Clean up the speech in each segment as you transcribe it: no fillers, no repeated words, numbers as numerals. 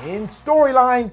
In storyline.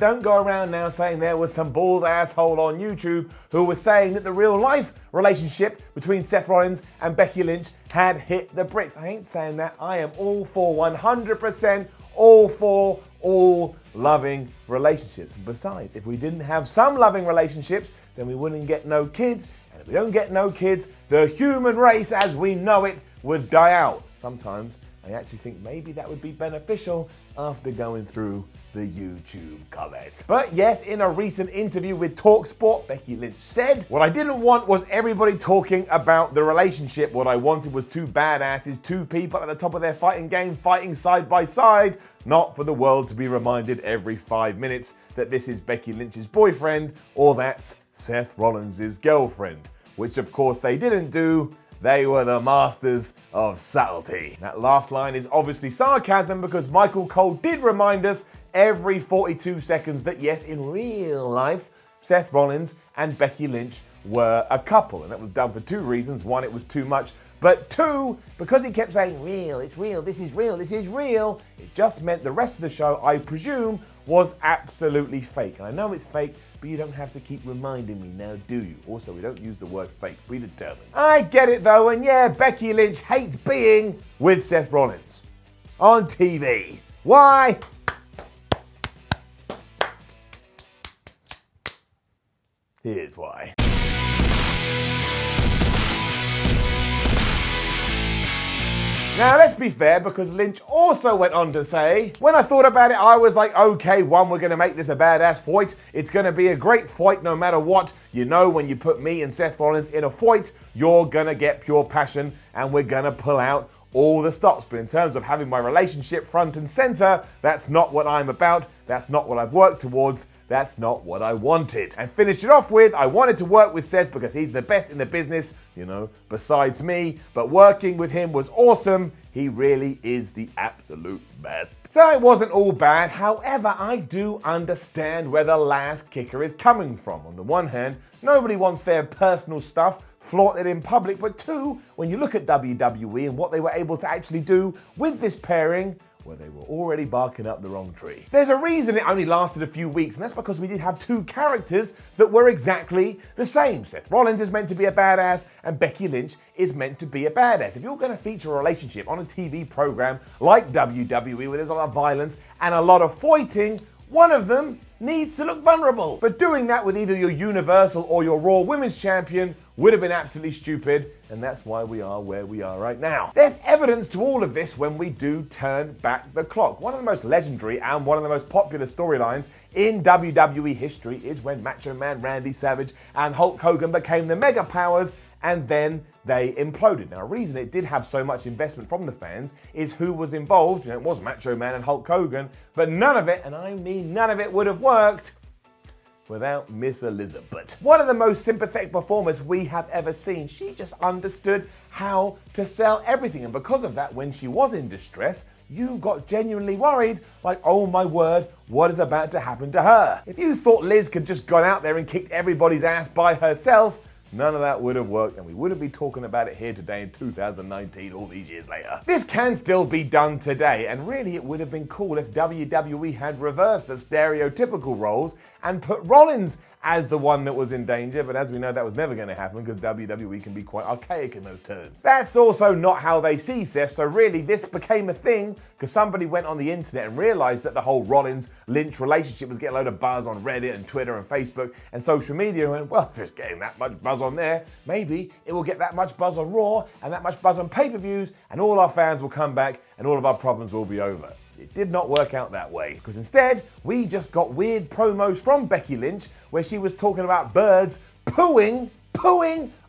Don't go around now saying there was some bald asshole on YouTube who was saying that the real life relationship between Seth Rollins and Becky Lynch had hit the bricks. I ain't saying that. I am all for 100% all for all loving relationships. And besides, if we didn't have some loving relationships, then we wouldn't get no kids. And if we don't get no kids, the human race as we know it would die out. Sometimes I actually think maybe that would be beneficial after going through the YouTube comments. But yes, in a recent interview with TalkSport, Becky Lynch said, "What I didn't want was everybody talking about the relationship. What I wanted was two badasses, two people at the top of their fighting game, fighting side by side, not for the world to be reminded every 5 minutes that this is Becky Lynch's boyfriend or that's Seth Rollins' girlfriend," which of course they didn't do. They were the masters of subtlety. That last line is obviously sarcasm because Michael Cole did remind us every 42 seconds that yes, in real life, Seth Rollins and Becky Lynch were a couple. And that was done for two reasons. One, it was too much. But two, because he kept saying real, it's real, this is real, this is real, it just meant the rest of the show, I presume, was absolutely fake. And I know it's fake, but you don't have to keep reminding me now, do you? Also, we don't use the word fake, be determined. I get it though, and yeah, Becky Lynch hates being with Seth Rollins on TV. Why? Here's why. Now, let's be fair, because Lynch also went on to say, "When I thought about it, I was like, okay, one, we're going to make this a badass fight. It's going to be a great fight no matter what. You know, when you put me and Seth Rollins in a fight, you're going to get pure passion and we're going to pull out all the stops. But in terms of having my relationship front and center, that's not what I'm about. That's not what I've worked towards. That's not what I wanted." And finished it off with, "I wanted to work with Seth because he's the best in the business, you know, besides me. But working with him was awesome. He really is the absolute best." So it wasn't all bad. However, I do understand where the last kicker is coming from. On the one hand, nobody wants their personal stuff flaunted in public. But two, when you look at WWE and what they were able to actually do with this pairing, well, they were already barking up the wrong tree. There's a reason it only lasted a few weeks, and that's because we did have two characters that were exactly the same. Seth Rollins is meant to be a badass, and Becky Lynch is meant to be a badass. If you're going to feature a relationship on a TV program like WWE, where there's a lot of violence and a lot of fighting, one of them needs to look vulnerable. But doing that with either your Universal or your Raw Women's Champion would have been absolutely stupid, and that's why we are where we are right now. There's evidence to all of this when we do turn back the clock. One of the most legendary and one of the most popular storylines in WWE history is when Macho Man Randy Savage and Hulk Hogan became the mega powers, and then they imploded. Now, a reason it did have so much investment from the fans is who was involved. You know, it was Macho Man and Hulk Hogan, but none of it, and I mean none of it, would have worked without Miss Elizabeth. One of the most sympathetic performers we have ever seen. She just understood how to sell everything, and because of that, when she was in distress, you got genuinely worried, like, oh my word, what is about to happen to her? If you thought Liz could just gone out there and kicked everybody's ass by herself, none of that would have worked, and we wouldn't be talking about it here today in 2019, all these years later. This can still be done today, and really it would have been cool if WWE had reversed the stereotypical roles and put Rollins as the one that was in danger, but as we know, that was never going to happen because WWE can be quite archaic in those terms. That's also not how they see Seth, so really this became a thing because somebody went on the internet and realized that the whole Rollins-Lynch relationship was getting a load of buzz on Reddit and Twitter and Facebook and social media, and went, well, if it's getting that much buzz on there, maybe it will get that much buzz on Raw and that much buzz on pay-per-views, and all our fans will come back and all of our problems will be over. It did not work out that way, because instead, we just got weird promos from Becky Lynch where she was talking about birds pooing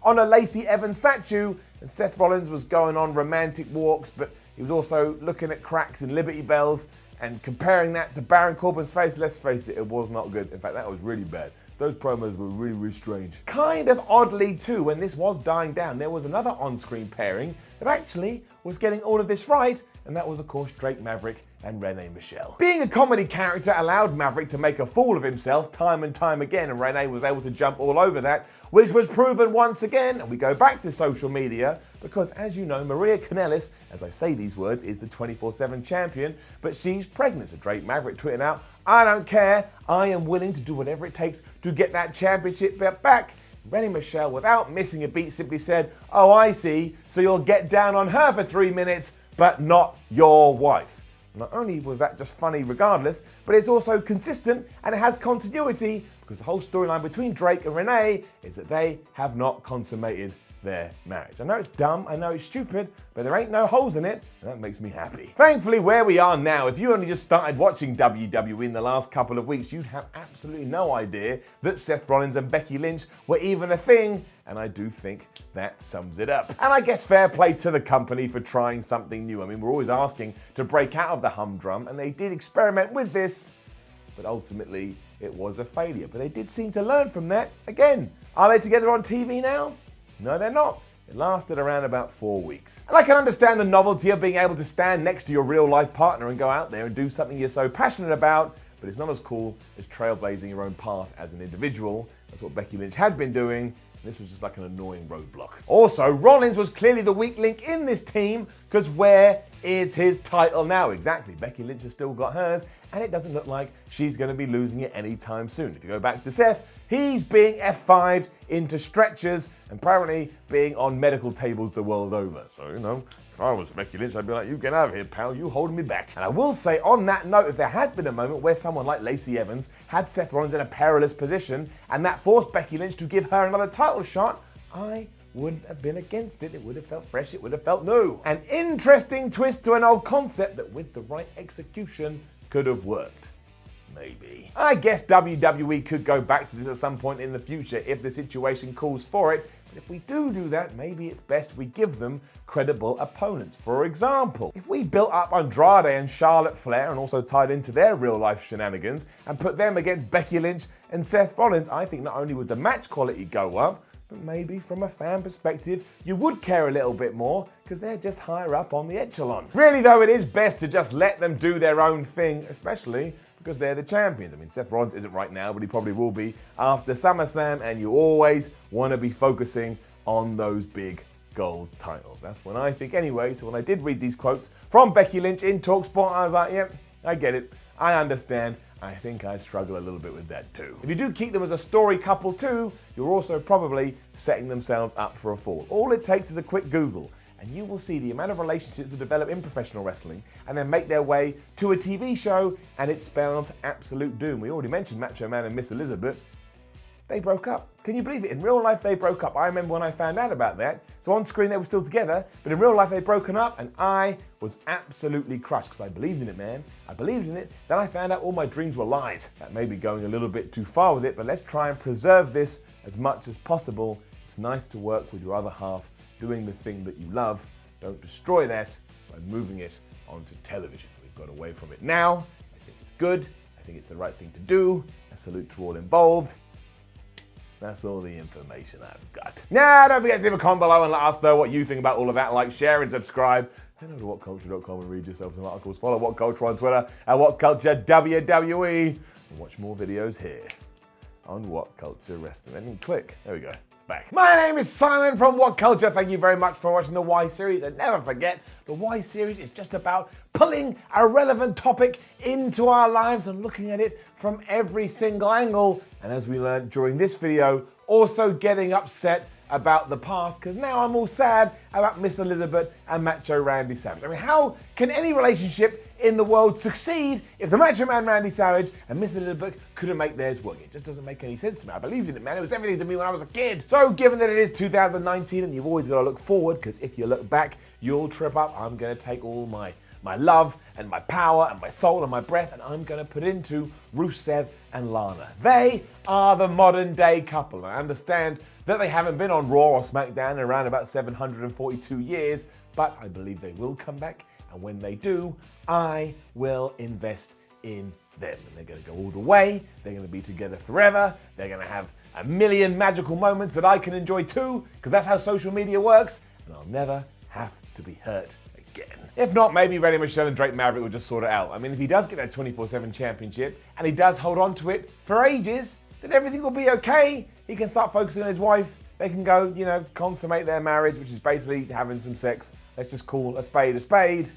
on a Lacey Evans statue, and Seth Rollins was going on romantic walks, but he was also looking at cracks in Liberty Bells and comparing that to Baron Corbin's face. Let's face it, it was not good. In fact, that was really bad. Those promos were really, really strange. Kind of oddly too, when this was dying down, there was another on-screen pairing that actually was getting all of this right, and that was of course Drake Maverick and Renee Michelle. Being a comedy character allowed Maverick to make a fool of himself time and time again, and Renee was able to jump all over that, which was proven once again. And we go back to social media because, as you know, Maria Kanellis, as I say these words, is the 24/7 champion, but she's pregnant. So Drake Maverick tweeting out, "I don't care, I am willing to do whatever it takes to get that championship belt back." Renee Michelle, without missing a beat, simply said, "Oh, I see, so you'll get down on her for 3 minutes, but not your wife." Not only was that just funny regardless, but it's also consistent and it has continuity because the whole storyline between Drake and Renee is that they have not consummated their marriage. I know it's dumb, I know it's stupid, but there ain't no holes in it, and that makes me happy. Thankfully, where we are now, if you only just started watching WWE in the last couple of weeks, you'd have absolutely no idea that Seth Rollins and Becky Lynch were even a thing, and I do think that sums it up. And I guess fair play to the company for trying something new. I mean, we're always asking to break out of the humdrum, and they did experiment with this, but ultimately it was a failure. But they did seem to learn from that. Again, are they together on TV now? No, they're not. It lasted around about 4 weeks. And I can understand the novelty of being able to stand next to your real life partner and go out there and do something you're so passionate about, but it's not as cool as trailblazing your own path as an individual. That's what Becky Lynch had been doing. This was just like an annoying roadblock. Also, Rollins was clearly the weak link in this team because where is his title now? Exactly, Becky Lynch has still got hers, and it doesn't look like she's going to be losing it anytime soon. If you go back to Seth, he's being F5'd into stretchers and apparently being on medical tables the world over. So, you know, if I was Becky Lynch, I'd be like, you get out of here, pal, you holding me back. And I will say on that note, if there had been a moment where someone like Lacey Evans had Seth Rollins in a perilous position and that forced Becky Lynch to give her another title shot, I wouldn't have been against it. It would have felt fresh, it would have felt new. An interesting twist to an old concept that with the right execution could have worked. Maybe. I guess WWE could go back to this at some point in the future if the situation calls for it. But if we do that, maybe it's best we give them credible opponents. For example, if we built up Andrade and Charlotte Flair and also tied into their real life shenanigans and put them against Becky Lynch and Seth Rollins, I think not only would the match quality go up, but maybe from a fan perspective, you would care a little bit more because they're just higher up on the echelon. Really though, it is best to just let them do their own thing, especially because they're the champions. I mean, Seth Rollins isn't right now, but he probably will be after SummerSlam, and you always want to be focusing on those big gold titles. That's what I think anyway. So when I did read these quotes from Becky Lynch in TalkSport, I was like, yep, I get it. I understand. I think I'd struggle a little bit with that too. If you do keep them as a story couple too, you're also probably setting themselves up for a fall. All it takes is a quick Google, and you will see the amount of relationships that develop in professional wrestling and then make their way to a TV show, and it spells absolute doom. We already mentioned Macho Man and Miss Elizabeth. They broke up. Can you believe it? In real life, they broke up. I remember when I found out about that. So on screen, they were still together, but in real life, they'd broken up, and I was absolutely crushed because I believed in it, man. I believed in it. Then I found out all my dreams were lies. That may be going a little bit too far with it, but let's try and preserve this as much as possible. It's nice to work with your other half doing the thing that you love. Don't destroy that by moving it onto television. We've got away from it now. I think it's good. I think it's the right thing to do. A salute to all involved. That's all the information I've got. Now, don't forget to leave a comment below and let us know what you think about all of that. Like, share, and subscribe. Head over to whatculture.com and read yourself some articles. Follow What Culture on Twitter at WhatCultureWWE. And watch more videos here on What Culture Wrestling. And click. There we go. Back. My name is Simon from What Culture. Thank you very much for watching the Y series, and never forget, the Y series is just about pulling a relevant topic into our lives and looking at it from every single angle, and as we learned during this video, also getting upset about the past, because now I'm all sad about Miss Elizabeth and Macho Randy Savage. I mean, how can any relationship in the world succeed if the Macho Man Randy Savage and Miss Elizabeth couldn't make theirs work? It just doesn't make any sense to me. I believed in it, man. It was everything to me when I was a kid. So given that it is 2019 and you've always got to look forward, because if you look back, you'll trip up, I'm going to take all my love and my power and my soul and my breath, and I'm going to put into Rusev and Lana. They are the modern day couple. I understand that they haven't been on Raw or SmackDown in around about 742 years, but I believe they will come back, and when they do, I will invest in them. And they're going to go all the way, they're going to be together forever, they're going to have a million magical moments that I can enjoy too, because that's how social media works, and I'll never, have to be hurt again. If not, maybe Renee Michelle and Drake Maverick will just sort it out. I mean, if he does get that 24/7 championship and he does hold on to it for ages, then everything will be okay. He can start focusing on his wife. They can go, consummate their marriage, which is basically having some sex. Let's just call a spade a spade.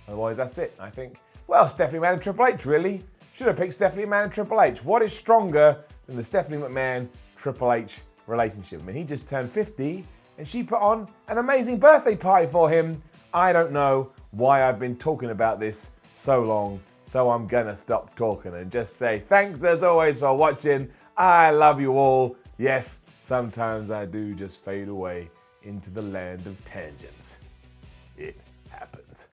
Otherwise, that's it, I think. Well, Stephanie McMahon and Triple H, really. Should have picked Stephanie McMahon and Triple H. What is stronger than the Stephanie McMahon-Triple H relationship? I mean, he just turned 50 and she put on an amazing birthday party for him. I don't know why I've been talking about this so long, so I'm gonna stop talking and just say thanks as always for watching. I love you all. Yes, sometimes I do just fade away into the land of tangents. Yeah.